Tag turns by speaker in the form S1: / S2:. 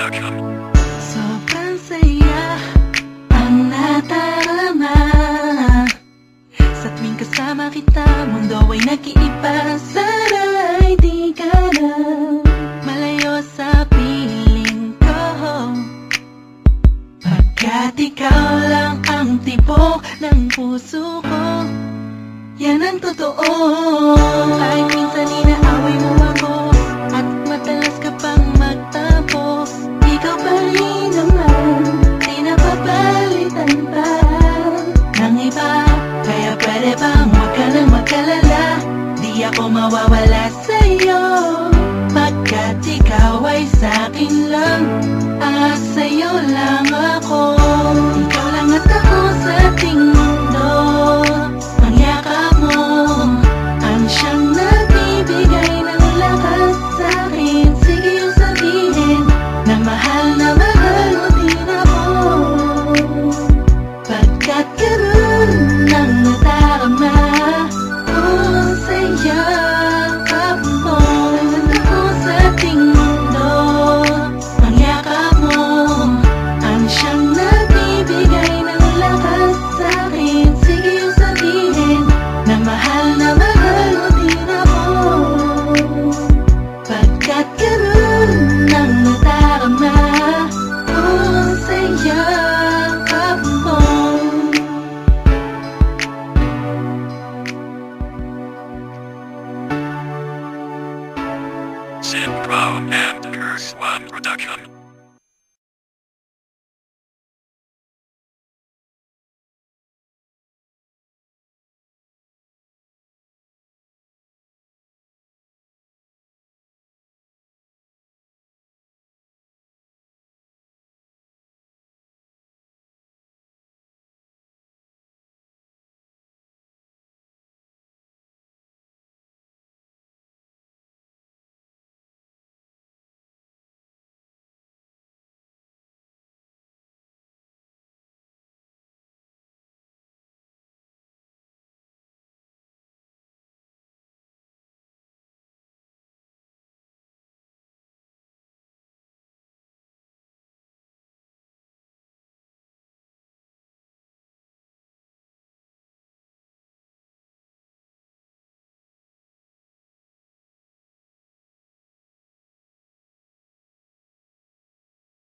S1: Gmail.com.
S2: Sobrang saya ang nadarama sa tuwing kasama kita. Mundo ay nag-iiba, sana'y di ka na malayo sa piling ko, pagkat ikaw lang ang tibok ng puso ko. Yan ang totoo. Kahit minsan inaaway mo ako at madalas ka pang magtampo, ikaw pa rin naman, di napapalitan pa ng iba. Kaya pwede bang huwag ka nang mag-alala, di ako mawawala sa'yo, pagkat ikaw ay sa'kin lang, sa'yo lang ako.